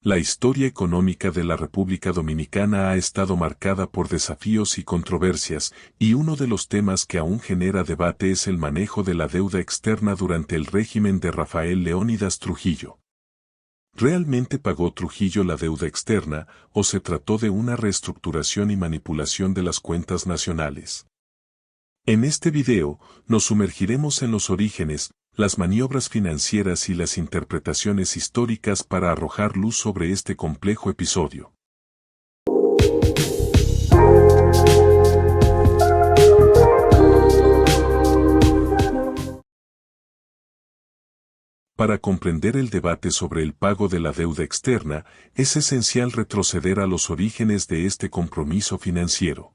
La historia económica de la República Dominicana ha estado marcada por desafíos y controversias, y uno de los temas que aún genera debate es el manejo de la deuda externa durante el régimen de Rafael Leónidas Trujillo. ¿Realmente pagó Trujillo la deuda externa, o se trató de una reestructuración y manipulación de las cuentas nacionales? En este video, nos sumergiremos en los orígenes, las maniobras financieras y las interpretaciones históricas para arrojar luz sobre este complejo episodio. Para comprender el debate sobre el pago de la deuda externa, es esencial retroceder a los orígenes de este compromiso financiero.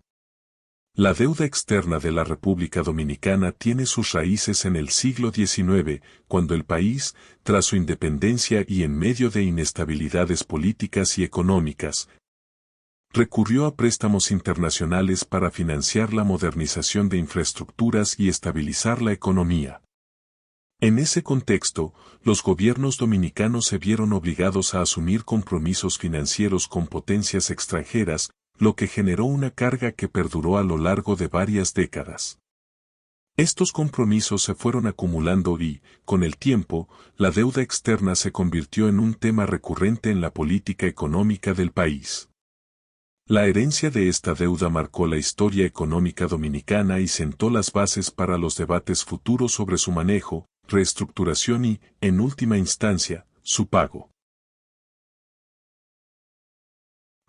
La deuda externa de la República Dominicana tiene sus raíces en el siglo XIX, cuando el país, tras su independencia y en medio de inestabilidades políticas y económicas, recurrió a préstamos internacionales para financiar la modernización de infraestructuras y estabilizar la economía. En ese contexto, los gobiernos dominicanos se vieron obligados a asumir compromisos financieros con potencias extranjeras, lo que generó una carga que perduró a lo largo de varias décadas. Estos compromisos se fueron acumulando y, con el tiempo, la deuda externa se convirtió en un tema recurrente en la política económica del país. La herencia de esta deuda marcó la historia económica dominicana y sentó las bases para los debates futuros sobre su manejo, reestructuración y, en última instancia, su pago.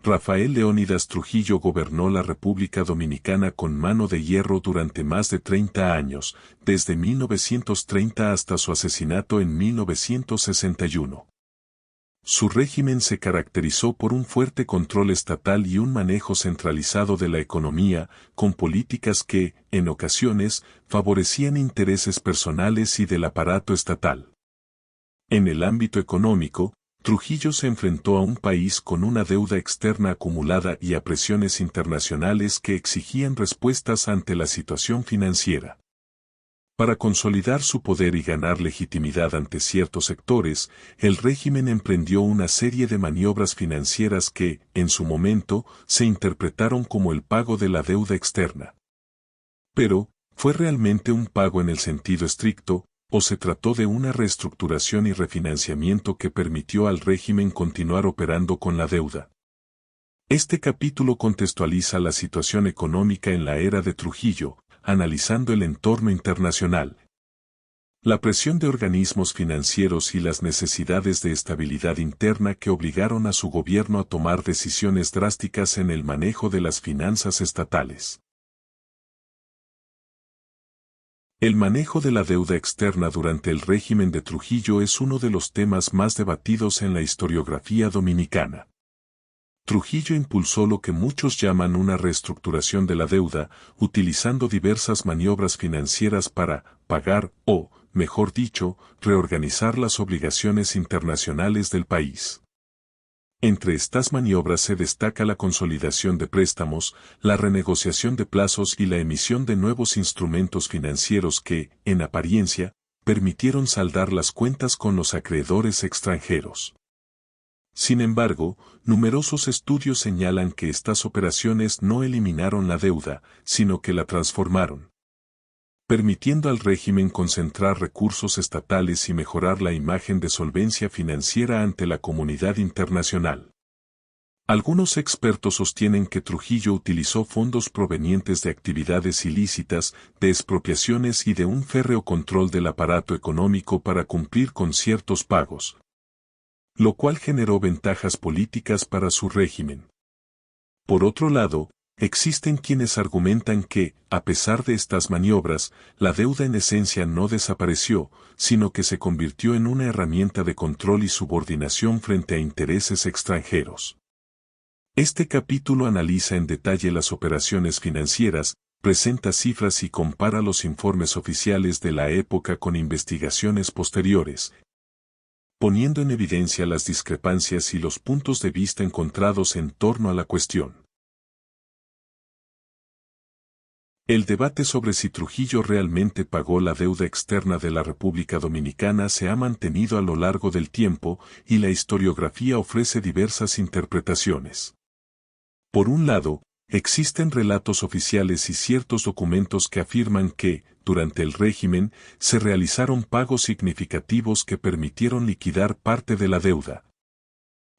Rafael Leónidas Trujillo gobernó la República Dominicana con mano de hierro durante más de 30 años, desde 1930 hasta su asesinato en 1961. Su régimen se caracterizó por un fuerte control estatal y un manejo centralizado de la economía, con políticas que, en ocasiones, favorecían intereses personales y del aparato estatal. En el ámbito económico, Trujillo se enfrentó a un país con una deuda externa acumulada y a presiones internacionales que exigían respuestas ante la situación financiera. Para consolidar su poder y ganar legitimidad ante ciertos sectores, el régimen emprendió una serie de maniobras financieras que, en su momento, se interpretaron como el pago de la deuda externa. Pero, ¿fue realmente un pago en el sentido estricto, o se trató de una reestructuración y refinanciamiento que permitió al régimen continuar operando con la deuda? Este capítulo contextualiza la situación económica en la era de Trujillo, analizando el entorno internacional, la presión de organismos financieros y las necesidades de estabilidad interna que obligaron a su gobierno a tomar decisiones drásticas en el manejo de las finanzas estatales. El manejo de la deuda externa durante el régimen de Trujillo es uno de los temas más debatidos en la historiografía dominicana. Trujillo impulsó lo que muchos llaman una reestructuración de la deuda, utilizando diversas maniobras financieras para pagar o, mejor dicho, reorganizar las obligaciones internacionales del país. Entre estas maniobras se destaca la consolidación de préstamos, la renegociación de plazos y la emisión de nuevos instrumentos financieros que, en apariencia, permitieron saldar las cuentas con los acreedores extranjeros. Sin embargo, numerosos estudios señalan que estas operaciones no eliminaron la deuda, sino que la transformaron, permitiendo al régimen concentrar recursos estatales y mejorar la imagen de solvencia financiera ante la comunidad internacional. Algunos expertos sostienen que Trujillo utilizó fondos provenientes de actividades ilícitas, de expropiaciones y de un férreo control del aparato económico para cumplir con ciertos pagos, lo cual generó ventajas políticas para su régimen. Por otro lado, existen quienes argumentan que, a pesar de estas maniobras, la deuda en esencia no desapareció, sino que se convirtió en una herramienta de control y subordinación frente a intereses extranjeros. Este capítulo analiza en detalle las operaciones financieras, presenta cifras y compara los informes oficiales de la época con investigaciones posteriores, poniendo en evidencia las discrepancias y los puntos de vista encontrados en torno a la cuestión. El debate sobre si Trujillo realmente pagó la deuda externa de la República Dominicana se ha mantenido a lo largo del tiempo y la historiografía ofrece diversas interpretaciones. Por un lado, existen relatos oficiales y ciertos documentos que afirman que, durante el régimen, se realizaron pagos significativos que permitieron liquidar parte de la deuda,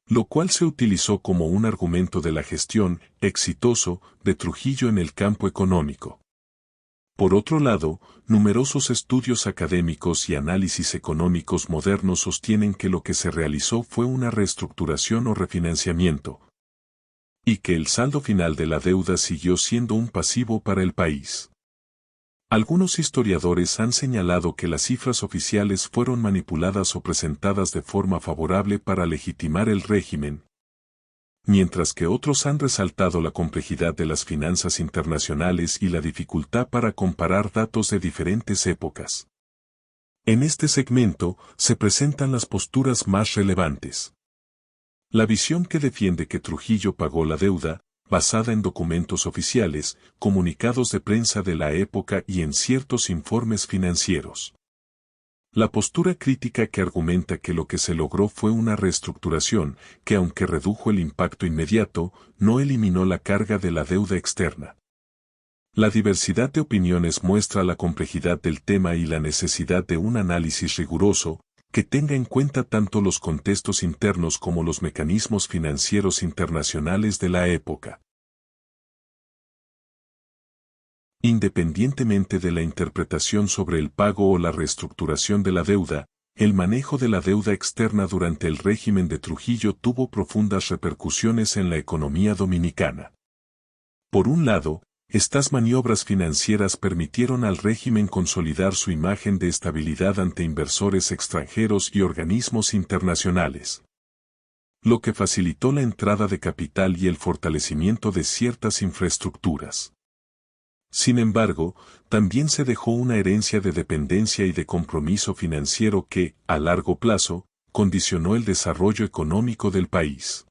lo cual se utilizó como un argumento de la gestión exitoso de Trujillo en el campo económico. Por otro lado, numerosos estudios académicos y análisis económicos modernos sostienen que lo que se realizó fue una reestructuración o refinanciamiento, y que el saldo final de la deuda siguió siendo un pasivo para el país. Algunos historiadores han señalado que las cifras oficiales fueron manipuladas o presentadas de forma favorable para legitimar el régimen, mientras que otros han resaltado la complejidad de las finanzas internacionales y la dificultad para comparar datos de diferentes épocas. En este segmento se presentan las posturas más relevantes. La visión que defiende que Trujillo pagó la deuda, basada en documentos oficiales, comunicados de prensa de la época y en ciertos informes financieros. La postura crítica que argumenta que lo que se logró fue una reestructuración que, aunque redujo el impacto inmediato, no eliminó la carga de la deuda externa. La diversidad de opiniones muestra la complejidad del tema y la necesidad de un análisis riguroso, que tenga en cuenta tanto los contextos internos como los mecanismos financieros internacionales de la época. Independientemente de la interpretación sobre el pago o la reestructuración de la deuda, el manejo de la deuda externa durante el régimen de Trujillo tuvo profundas repercusiones en la economía dominicana. Por un lado, estas maniobras financieras permitieron al régimen consolidar su imagen de estabilidad ante inversores extranjeros y organismos internacionales, lo que facilitó la entrada de capital y el fortalecimiento de ciertas infraestructuras. Sin embargo, también se dejó una herencia de dependencia y de compromiso financiero que, a largo plazo, condicionó el desarrollo económico del país.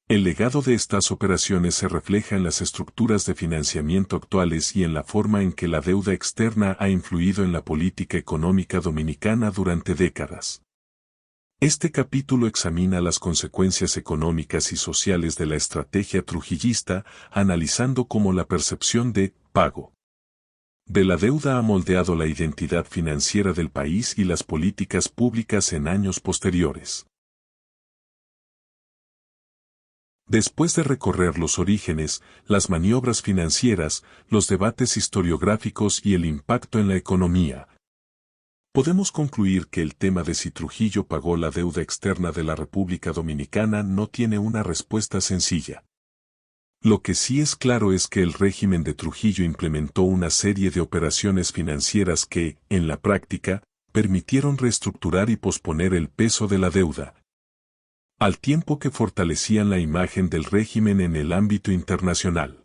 El legado de estas operaciones se refleja en las estructuras de financiamiento actuales y en la forma en que la deuda externa ha influido en la política económica dominicana durante décadas. Este capítulo examina las consecuencias económicas y sociales de la estrategia trujillista, analizando cómo la percepción de pago de la deuda ha moldeado la identidad financiera del país y las políticas públicas en años posteriores. Después de recorrer los orígenes, las maniobras financieras, los debates historiográficos y el impacto en la economía, podemos concluir que el tema de si Trujillo pagó la deuda externa de la República Dominicana no tiene una respuesta sencilla. Lo que sí es claro es que el régimen de Trujillo implementó una serie de operaciones financieras que, en la práctica, permitieron reestructurar y posponer el peso de la deuda, al tiempo que fortalecían la imagen del régimen en el ámbito internacional.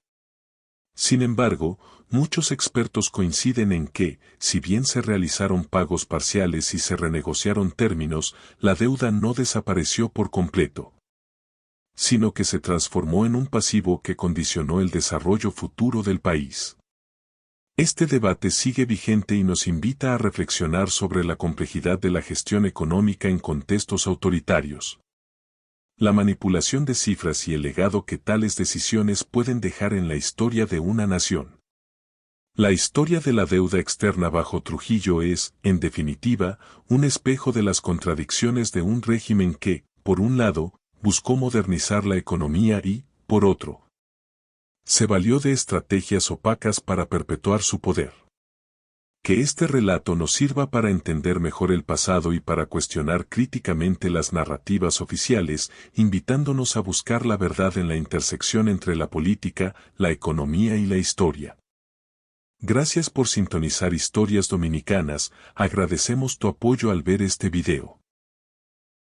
Sin embargo, muchos expertos coinciden en que, si bien se realizaron pagos parciales y se renegociaron términos, la deuda no desapareció por completo, sino que se transformó en un pasivo que condicionó el desarrollo futuro del país. Este debate sigue vigente y nos invita a reflexionar sobre la complejidad de la gestión económica en contextos autoritarios, la manipulación de cifras y el legado que tales decisiones pueden dejar en la historia de una nación. La historia de la deuda externa bajo Trujillo es, en definitiva, un espejo de las contradicciones de un régimen que, por un lado, buscó modernizar la economía y, por otro, se valió de estrategias opacas para perpetuar su poder. Que este relato nos sirva para entender mejor el pasado y para cuestionar críticamente las narrativas oficiales, invitándonos a buscar la verdad en la intersección entre la política, la economía y la historia. Gracias por sintonizar Historias Dominicanas, agradecemos tu apoyo al ver este video.